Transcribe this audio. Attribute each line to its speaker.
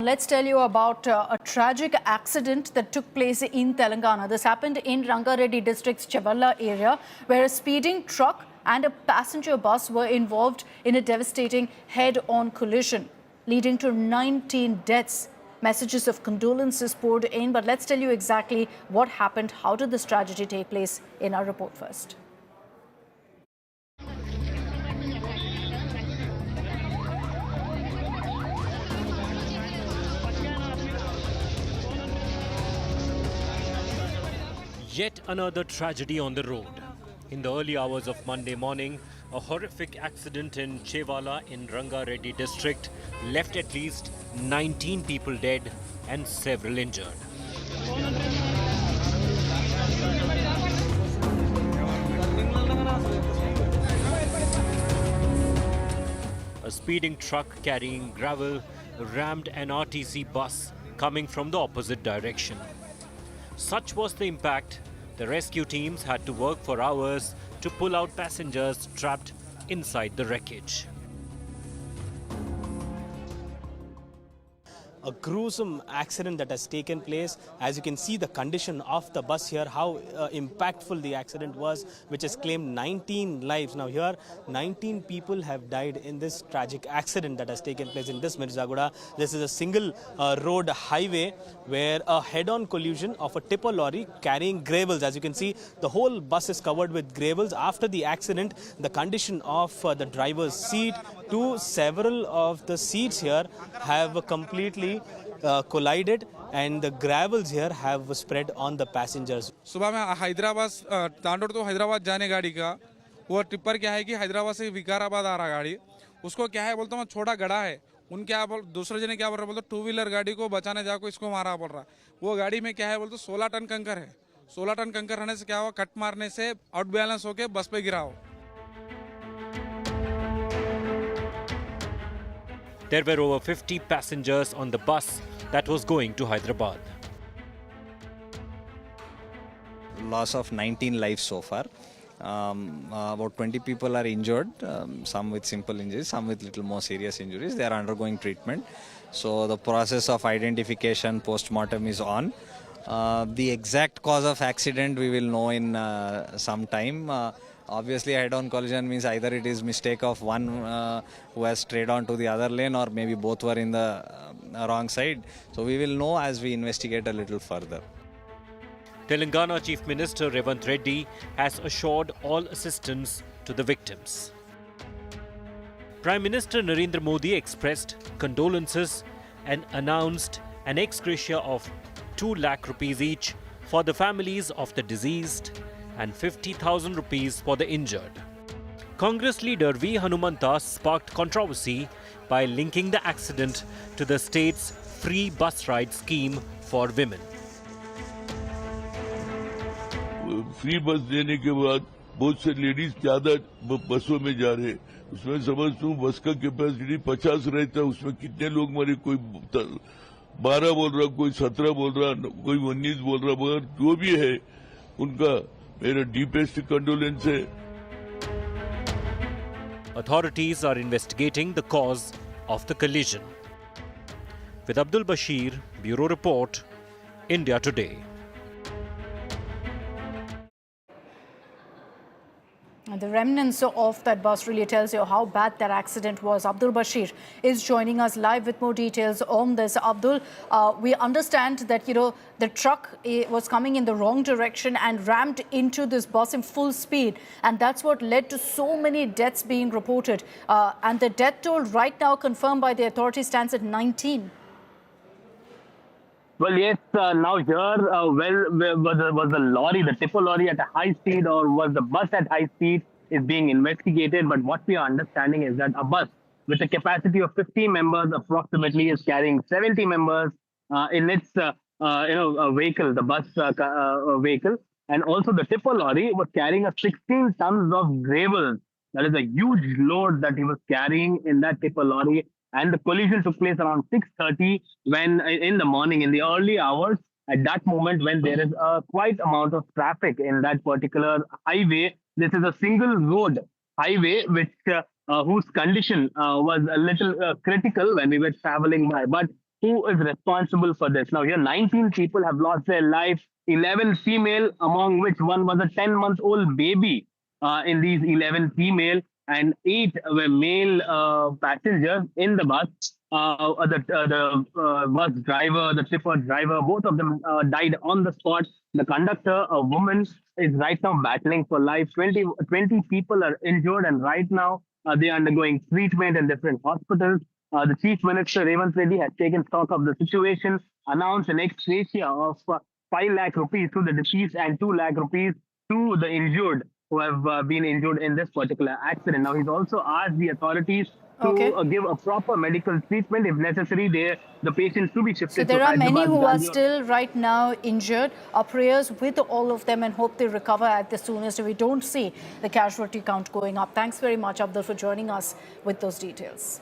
Speaker 1: Let's tell you about a tragic accident that took place in Telangana. This happened in Rangareddy district's Chevalla area, where a speeding truck and a passenger bus were involved in a devastating head-on collision, leading to 19 deaths. Messages of condolences poured in, but let's tell you exactly what happened. How did this tragedy take place in our report first?
Speaker 2: Yet another tragedy on the road. In the early hours of Monday morning, a horrific accident in Chevala in Rangareddy district left at least 19 people dead and several injured. A speeding truck carrying gravel rammed an RTC bus coming from the opposite direction. Such was the impact, the rescue teams had to work for hours to pull out passengers trapped inside the wreckage.
Speaker 3: A gruesome accident that has taken place. As you can see the condition of the bus here, how impactful the accident was, which has claimed 19 lives. Now here 19 people have died in this tragic accident that has taken place in this Mirzagooda. This is a single road highway where a head-on collision of a tipper lorry carrying gravels. As you can see, the whole bus is covered with gravels. After the accident, the condition of the driver's seat to several of the seats here have completely collided, and the gravels here have spread on the passengers.
Speaker 4: सुबह में हैदराबाद तांडोर तो हैदराबाद जाने गाड़ी का वो tipper क्या है कि हैदराबाद से विकाराबाद आ रहा गाड़ी, उसको क्या है बोलता हूँ छोटा गड़ा है, उन क्या बोल दूसरे जने क्या बोल रहा बोलते टू व्हीलर गाड़ी को बचाने जाको इसको मारा बोल रहा। वो गाड़ी में क्या है बोलते 16 टन कंकर है, 16 टन कंकर रहने से क्या हुआ, कट मारने से आउट बैलेंस होके बस पे गिरा हो।
Speaker 2: There were over 50 passengers on the bus that was going to Hyderabad.
Speaker 5: Loss of 19 lives so far. About 20 people are injured, some with simple injuries, some with little more serious injuries. They are undergoing treatment. So the process of identification post-mortem is on. The exact cause of accident we will know in some time. Obviously, head-on collision means either it is mistake of one who has strayed onto the other lane, or maybe both were in the wrong side. So we will know as we investigate a little further.
Speaker 2: Telangana Chief Minister Revant Reddy has assured all assistance to the victims. Prime Minister Narendra Modi expressed condolences and announced an ex gratia of 2 lakh rupees each for the families of the deceased and 50,000 rupees for the injured. Congress leader V. Hanumanta sparked controversy by linking the accident to the state's free bus ride scheme for women.
Speaker 6: Free बस देने के बाद बहुत से ladies ज्यादा बसों में जा रहे, उसमें समझता हूँ बस का कैपेसिटी 50 रहता है, उसमें कितने लोग मरे, कोई 12 बोल रहा, कोई 17 बोल रहा, कोई 19 बोल रहा, मगर जो भी है उनका मेरा deepest condolence hai.
Speaker 2: Authorities are investigating the cause of the collision. With Abdul Bashir, Bureau Report, India Today.
Speaker 1: And the remnants of that bus really tells you how bad that accident was. Abdul Bashir is joining us live with more details on this. Abdul, we understand that, the truck was coming in the wrong direction and rammed into this bus in full speed. And that's what led to so many deaths being reported. And the death toll right now confirmed by the authorities stands at 19.
Speaker 7: Well, yes, now here, was the lorry, the tipper lorry at a high speed, or was the bus at high speed is being investigated. But what we are understanding is that a bus with a capacity of 50 members approximately is carrying 70 members in its, vehicle, the bus vehicle. And also the tipper lorry was carrying a 16 tons of gravel. That is a huge load that he was carrying in that tipper lorry. And the collision took place around 6:30 when in the morning, in the early hours. At that moment, when there is a quite amount of traffic in that particular highway, this is a single road highway which whose condition was a little critical when we were traveling by. But who is responsible for this. Now, here 19 people have lost their life, 11 female, among which one was a 10-month-old baby in these 11 female, and 8 were male passengers in the bus. The bus driver, the tipper driver, both of them died on the spot. The conductor, a woman, is right now battling for life. 20 people are injured, and right now they are undergoing treatment in different hospitals. The Chief Minister Revanth Reddy has taken stock of the situation, announced an ex gratia of 5 lakh rupees to the deceased and 2 lakh rupees to the injured who have been injured in this particular accident. Now, he's also asked the authorities to give a proper medical treatment. If necessary, the patients to be shifted
Speaker 1: So there
Speaker 7: to
Speaker 1: are many
Speaker 7: Hyderabad,
Speaker 1: who are
Speaker 7: Gandhi.
Speaker 1: still right now injured. Our prayers with all of them and hope they recover at the soonest. We don't see the casualty count going up. Thanks very much, Abdul, for joining us with those details.